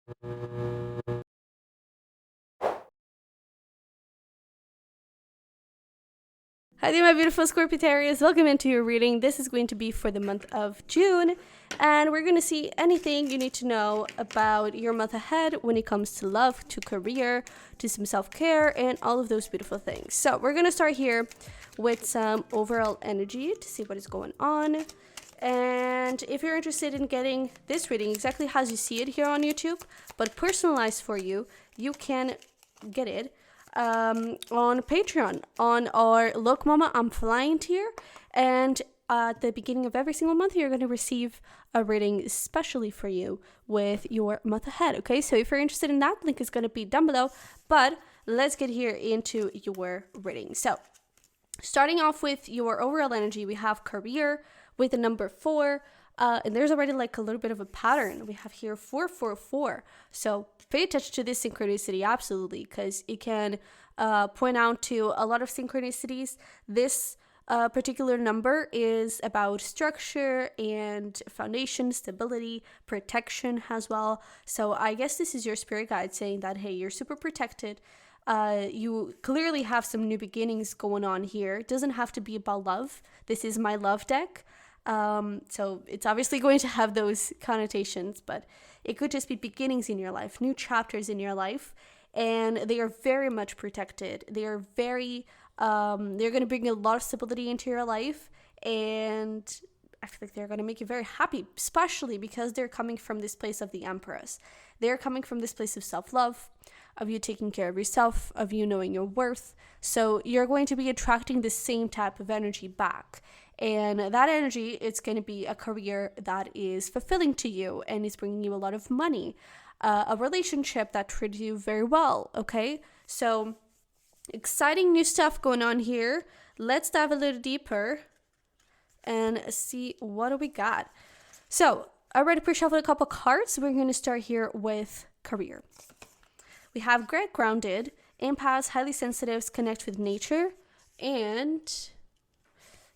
Hi there, my beautiful Scorpitarius. Welcome into your reading. This is going to be for the month of June, and we're going to see anything you need to know about your month ahead when it comes to love, to career, to some self-care, and all of those beautiful things. So we're going to start here with some overall energy to see what is going on. And if you're interested in getting this reading exactly as you see it here on YouTube, but personalized for you, you can get it on Patreon on our Look Mama I'm Flying tier, and at the beginning of every single month you're going to receive a reading especially for you with your month ahead. Okay, so if you're interested in that, link is going to be down below, but let's get here into your reading. So starting off with your overall energy, we have career with the number 4. And there's already like a little bit of a pattern. We have here 444. So pay attention to this synchronicity, absolutely, because it can point out to a lot of synchronicities. This particular number is about structure and foundation, stability, protection as well. So I guess this is your spirit guide saying that, hey, you're super protected. You clearly have some new beginnings going on here. It doesn't have to be about love. This is my love deck. So it's obviously going to have those connotations, but it could just be beginnings in your life, new chapters in your life, and they are very much protected. They are very, they're going to bring a lot of stability into your life, and I feel like they're going to make you very happy, especially because they're coming from this place of the Empress. They're coming from this place of self-love, of you taking care of yourself, of you knowing your worth. So you're going to be attracting the same type of energy back. And that energy, it's going to be a career that is fulfilling to you and is bringing you a lot of money, a relationship that treats you very well, okay? So exciting new stuff going on here. Let's dive a little deeper and see what do we got. So I already pre-shuffled a couple cards. We're going to start here with career. We have great grounded, empaths, highly sensitives, connect with nature, and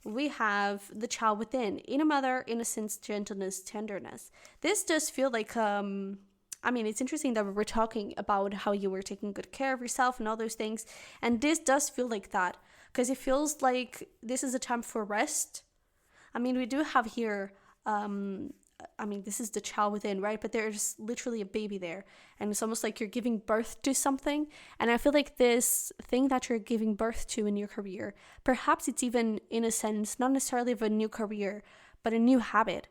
we have the child within, inner mother, innocence, gentleness, tenderness. This does feel like, it's interesting that we're talking about how you were taking good care of yourself and all those things. And this does feel like that, because it feels like this is a time for rest. We do have here, this is the child within, right? But there's literally a baby there. And it's almost like you're giving birth to something. And I feel like this thing that you're giving birth to in your career, perhaps it's even, in a sense, not necessarily of a new career, but a new habit.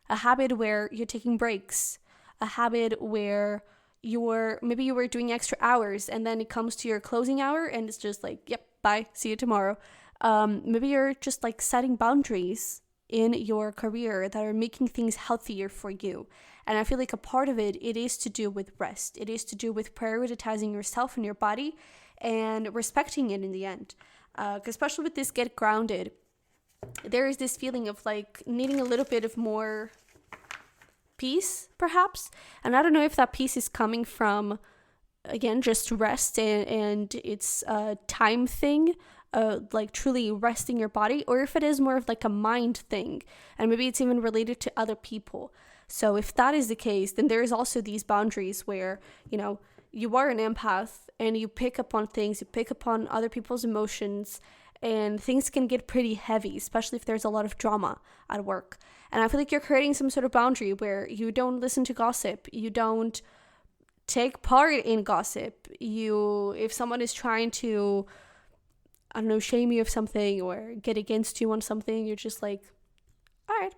A habit where you're taking breaks. A habit where maybe you were doing extra hours and then it comes to your closing hour and it's just like, yep, bye, see you tomorrow. Maybe you're just like setting boundaries in your career that are making things healthier for you. And I feel like a part of it is to do with rest. It is to do with prioritizing yourself and your body and respecting it in the end. Especially with this get grounded, there is this feeling of like needing a little bit of more peace, perhaps. And I don't know if that peace is coming from, again, just rest and it's a time thing, like truly resting your body, or if it is more of like a mind thing, and maybe it's even related to other people. So if that is the case, then there is also these boundaries where, you are an empath and you pick up on things, you pick up on other people's emotions, and things can get pretty heavy, especially if there's a lot of drama at work. And I feel like you're creating some sort of boundary where you don't listen to gossip, you don't take part in gossip. If someone is trying to, shame you of something or get against you on something, you're just like, all right.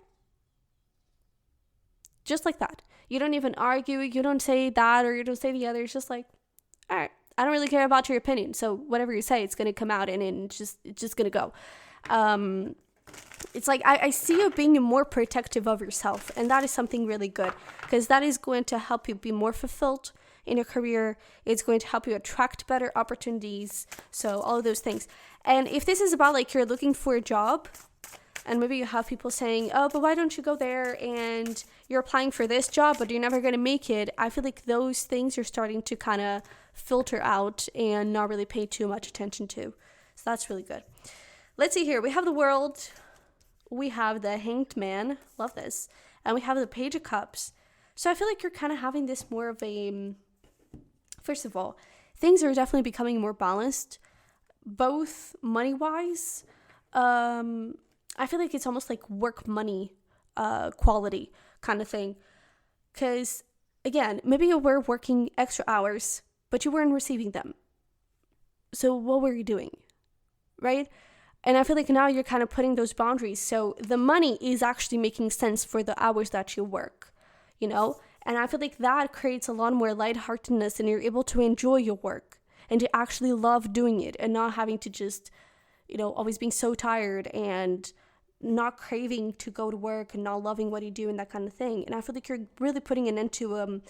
Just like that. You don't even argue, you don't say that or you don't say the other. It's just like, all right, I don't really care about your opinion. So whatever you say, it's going to come out and it's just going to go. It's like, I see you being more protective of yourself. And that is something really good, because that is going to help you be more fulfilled in your career. It's going to help you attract better opportunities. So all of those things. And if this is about like you're looking for a job, and maybe you have people saying, oh, but why don't you go there and you're applying for this job, but you're never going to make it. I feel like those things you're starting to kind of filter out and not really pay too much attention to. So that's really good. Let's see here. We have the World. We have the Hanged Man. Love this. And we have the Page of Cups. So I feel like you're kind of having this more of a, first of all, things are definitely becoming more balanced, both money-wise. I feel like it's almost like work money quality kind of thing. Because, again, maybe you were working extra hours, but you weren't receiving them. So what were you doing? Right? And I feel like now you're kind of putting those boundaries. So the money is actually making sense for the hours that you work, you know? And I feel like that creates a lot more lightheartedness, and you're able to enjoy your work and to actually love doing it and not having to just, you know, always being so tired and not craving to go to work and not loving what you do and that kind of thing. And I feel like you're really putting an end to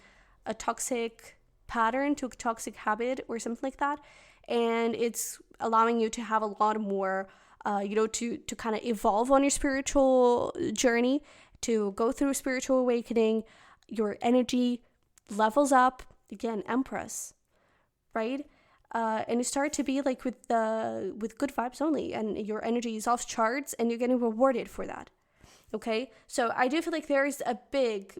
a toxic pattern, to a toxic habit or something like that. And it's allowing you to have a lot more, to kind of evolve on your spiritual journey, to go through spiritual awakening. Your energy levels up. Again, Empress, right? And you start to be like with good vibes only, and your energy is off charts, and you're getting rewarded for that. Okay, so I do feel like there is a big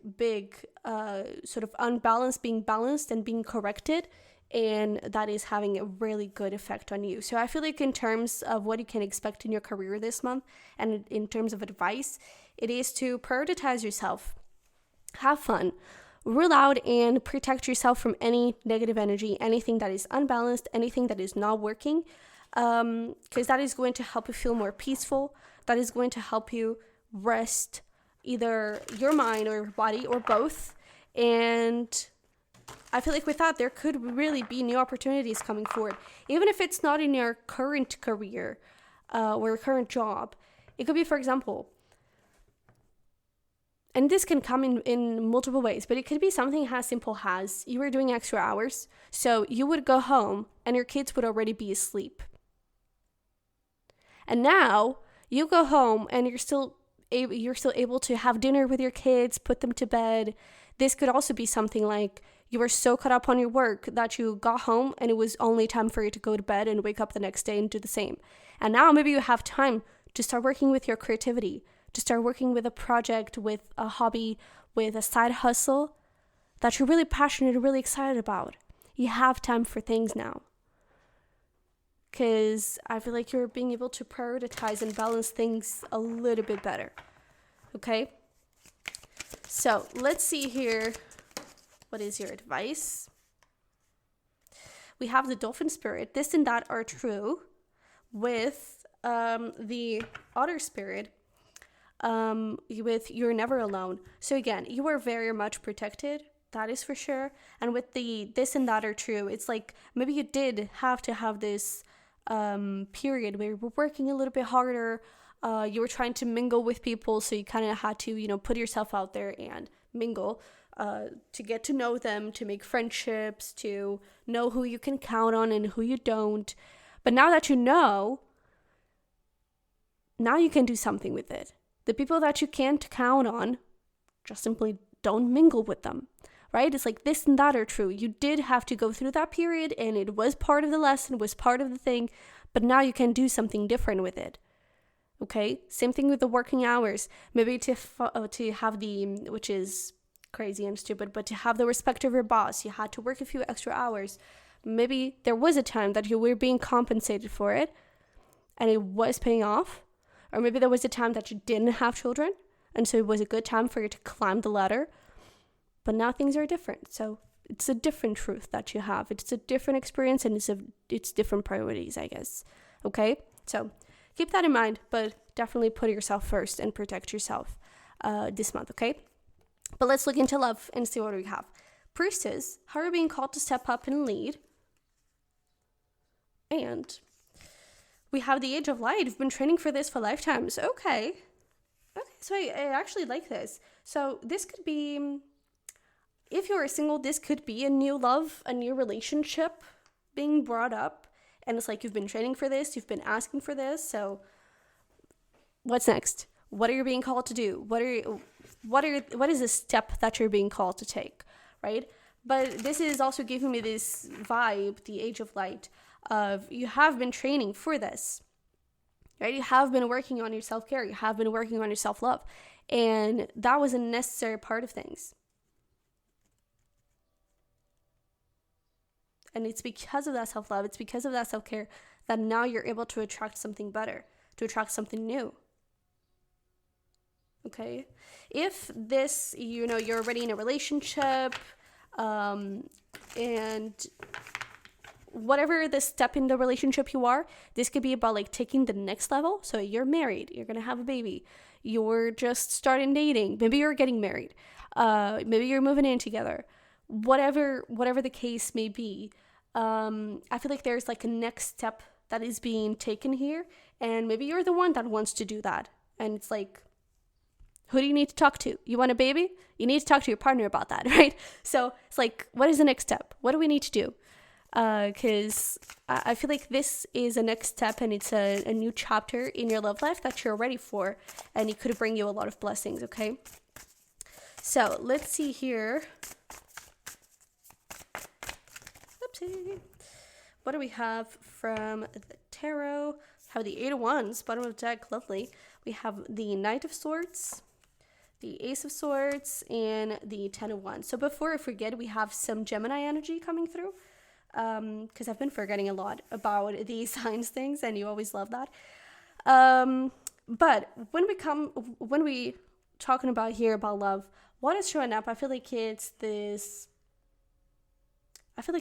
sort of unbalance being balanced and being corrected, and that is having a really good effect on you. So I feel like in terms of what you can expect in your career this month, and in terms of advice, it is to prioritize yourself, have fun, rule out and protect yourself from any negative energy, anything that is unbalanced, anything that is not working, because that is going to help you feel more peaceful. That is going to help you rest either your mind or your body or both. And I feel like with that, there could really be new opportunities coming forward. Even if it's not in your current career or your current job, it could be, for example, and this can come in multiple ways, but it could be something as simple as you were doing extra hours, so you would go home and your kids would already be asleep. And now you go home and you're still able to have dinner with your kids, put them to bed. This could also be something like you were so caught up on your work that you got home and it was only time for you to go to bed and wake up the next day and do the same. And now maybe you have time to start working with your creativity, to start working with a project, with a hobby, with a side hustle that you're really passionate and really excited about. You have time for things now. Because I feel like you're being able to prioritize and balance things a little bit better. Okay? So let's see here. What is your advice? We have the dolphin spirit. This and that are true. With the otter spirit, with you're never alone. So again, you are very much protected. That is for sure. And with the this and that are true, it's like maybe you did have to have this period where you were working a little bit harder. You were trying to mingle with people, so you kind of had to, put yourself out there and mingle to get to know them, to make friendships, to know who you can count on and who you don't. But now that you know, now you can do something with it. The people that you can't count on, just simply don't mingle with them, right? It's like this and that are true. You did have to go through that period, and it was part of the lesson, was part of the thing, but now you can do something different with it. Okay? Same thing with the working hours. Maybe to have which is crazy and stupid, but to have the respect of your boss, you had to work a few extra hours. Maybe there was a time that you were being compensated for it, and it was paying off. Or maybe there was a time that you didn't have children, and so it was a good time for you to climb the ladder. But now things are different. So it's a different truth that you have. It's a different experience, and it's different priorities, I guess. Okay? So keep that in mind, but definitely put yourself first and protect yourself this month, okay? But let's look into love and see what we have. Priestess, how are you being called to step up and lead? And we have the Age of Light. You've been training for this for lifetimes. Okay, so I actually like this. So this could be, if you're single, this could be a new love, a new relationship being brought up. And it's like you've been training for this. You've been asking for this. So what's next? What are you being called to do? What is the step that you're being called to take, right? But this is also giving me this vibe, the Age of Light, of you have been training for this, right? You have been working on your self-care. You have been working on your self-love. And that was a necessary part of things. And it's because of that self-love, it's because of that self-care that now you're able to attract something better, to attract something new. Okay? If this, you're already in a relationship, and whatever the step in the relationship you are, this could be about like taking the next level. So you're married, you're gonna have a baby, you're just starting dating, maybe you're getting married, maybe you're moving in together, whatever the case may be. I feel like there's like a next step that is being taken here, and maybe you're the one that wants to do that. And it's like, who do you need to talk to? You want a baby? You need to talk to your partner about that, right? So it's like, what is the next step? What do we need to do? Because I feel like this is a next step, and it's a new chapter in your love life that you're ready for, and it could bring you a lot of blessings, okay? So let's see here. Oopsie. What do we have from the tarot? We have the Eight of Wands, bottom of the deck, lovely. We have the Knight of Swords, the Ace of Swords, and the Ten of Wands. So before I forget, we have some Gemini energy coming through, because I've been forgetting a lot about these signs things, and you always love that. But when we talking about here about love, what is showing up, I feel like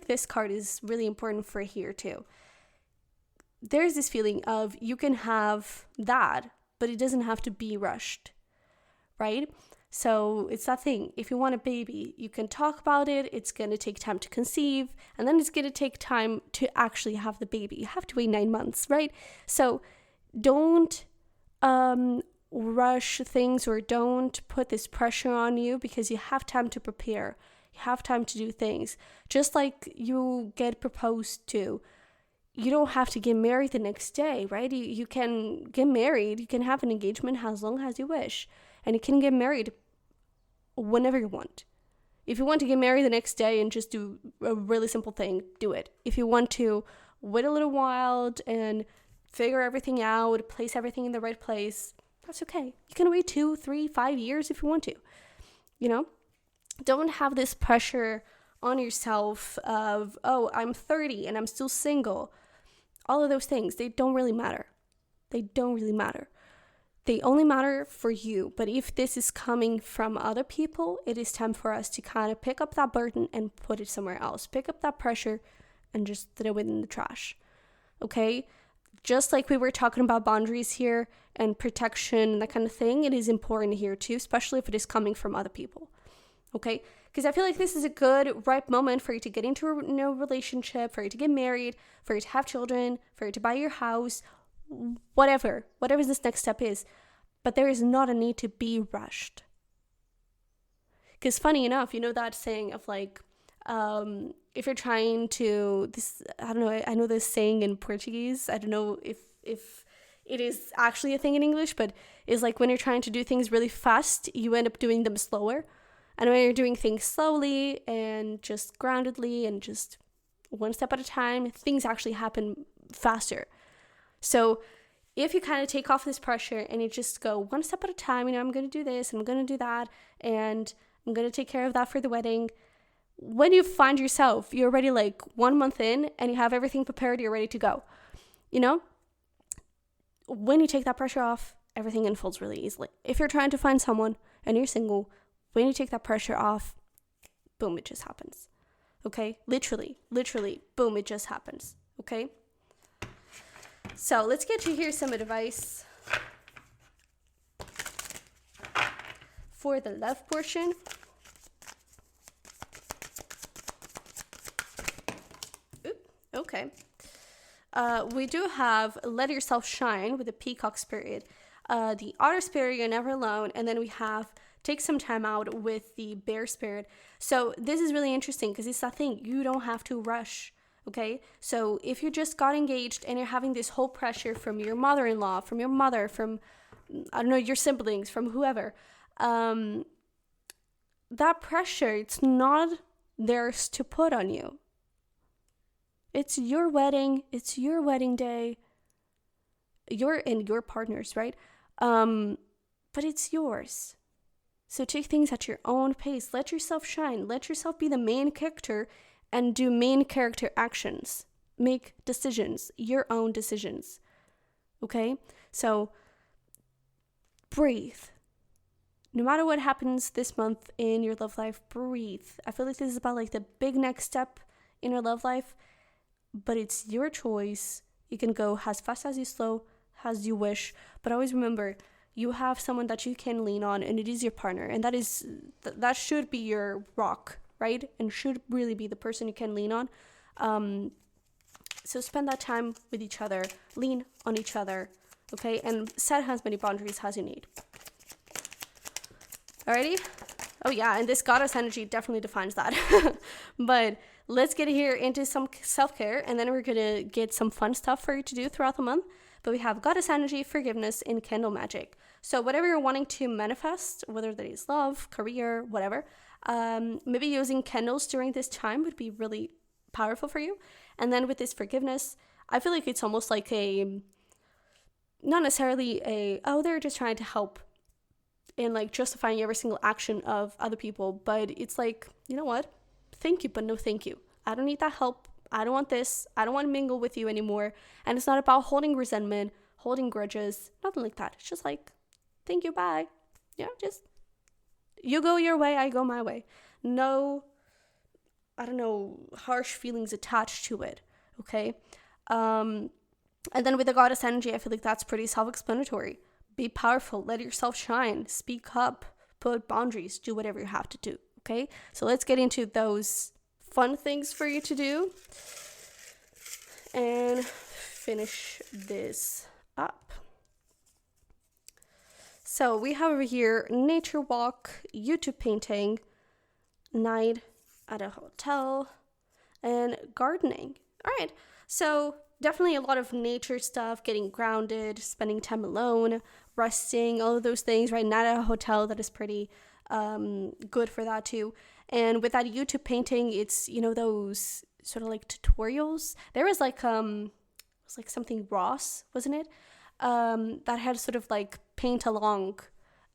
this card is really important for here too. There's this feeling of you can have that, but it doesn't have to be rushed, right? So it's that thing. If you want a baby, you can talk about it. It's going to take time to conceive, and then it's going to take time to actually have the baby. You have to wait 9 months, right? So don't rush things, or don't put this pressure on you, because you have time to prepare. You have time to do things. Just like you get proposed to, you don't have to get married the next day, right? You can get married, you can have an engagement as long as you wish, and you can get married whenever you want. If you want to get married the next day and just do a really simple thing, do it. If you want to wait a little while and figure everything out, place everything in the right place, that's okay. You can wait 2, 3, 5 years if you want to, Don't have this pressure on yourself of, oh, I'm 30 and I'm still single. All of those things, they don't really matter. They don't really matter. They only matter for you. But if this is coming from other people, it is time for us to kind of pick up that burden and put it somewhere else. Pick up that pressure and just throw it in the trash. Okay? Just like we were talking about boundaries here and protection and that kind of thing, it is important here too, especially if it is coming from other people. Okay? Because I feel like this is a good, ripe moment for you to get into a new relationship, for you to get married, for you to have children, for you to buy your house, whatever this next step is. But there is not a need to be rushed. Because funny enough, that saying of like, if you're trying to, I don't know, I know this saying in Portuguese. I don't know if it is actually a thing in English, but it's like when you're trying to do things really fast, you end up doing them slower. And when you're doing things slowly and just groundedly and just one step at a time, things actually happen faster. So if you kind of take off this pressure and you just go one step at a time, I'm going to do this and I'm going to do that and I'm going to take care of that for the wedding. When you find yourself, you're already like 1 month in and you have everything prepared, you're ready to go. When you take that pressure off, everything unfolds really easily. If you're trying to find someone and you're single, when you take that pressure off, boom, it just happens. Okay? Literally, boom, it just happens. Okay? So let's get you here some advice for the love portion. Okay. We do have Let Yourself Shine with the Peacock Spirit. The Otter Spirit, You're Never Alone. And then we have Take Some Time Out with the Bear Spirit. So this is really interesting because it's that thing. You don't have to rush. Okay? So if you just got engaged and you're having this whole pressure from your mother-in-law, from your mother, from, I don't know, your siblings, from whoever, that pressure, it's not theirs to put on you. It's your wedding. It's your wedding day. You're and your partner's, right? But it's yours. So take things at your own pace. Let yourself shine. Let yourself be the main character and do main character actions. Make decisions, your own decisions. Okay? So breathe. No matter what happens this month in your love life, breathe. I feel like this is about like the big next step in your love life, but it's your choice. You can go as fast as you slow, as you wish, but always remember, you have someone that you can lean on, and it is your partner, and that should be your rock, right? And should really be the person you can lean on. So spend that time with each other, lean on each other, okay? And set as many boundaries as you need. Alrighty? Oh yeah, and this goddess energy definitely defines that. But let's get here into some self-care, and then we're gonna get some fun stuff for you to do throughout the month. But we have goddess energy, forgiveness, and candle magic. So whatever you're wanting to manifest, whether that is love, career, whatever, maybe using candles during this time would be really powerful for you. And then with this forgiveness, I feel like it's almost like not necessarily they're just trying to help in like justifying every single action of other people, but it's like, you know what? Thank you, but no thank you. I don't need that help. I don't want this. I don't want to mingle with you anymore. And it's not about holding resentment, holding grudges, nothing like that. It's just like, thank you, bye. Yeah, just you go your way, I go my way. No, I don't know, harsh feelings attached to it, okay? And then with the goddess energy, I feel like that's pretty self-explanatory. Be powerful, let yourself shine, speak up, put boundaries, do whatever you have to do, okay? So let's get into those fun things for you to do and finish this up. So we have over here nature walk, YouTube painting, night at a hotel, and gardening. All right, so definitely a lot of nature stuff, getting grounded, spending time alone, resting, all of those things, right? Not at a hotel, that is pretty good for that too. And with that YouTube painting, it's, you know, those sort of like tutorials. There was like, it was like something Ross, wasn't it? That had sort of like paint along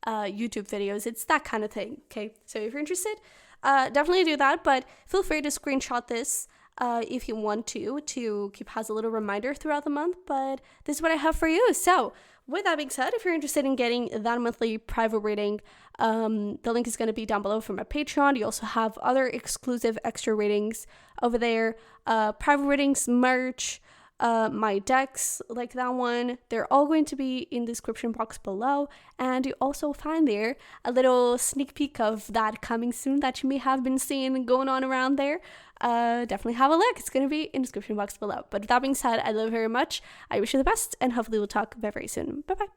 YouTube videos. It's that kind of thing, okay? So if you're interested, definitely do that, but feel free to screenshot this if you want to keep as a little reminder throughout the month. But this is what I have for you. So with that being said, if you're interested in getting that monthly private reading, the link is going to be down below for my Patreon. You also have other exclusive extra readings over there, private readings, merch, my decks like that one. They're all going to be in the description box below, and you also find there a little sneak peek of that coming soon that you may have been seeing going on around there. Definitely have a look. It's going to be in the description box below. But with that being said, I love you very much. I wish you the best, and hopefully we'll talk very, very soon. Bye bye.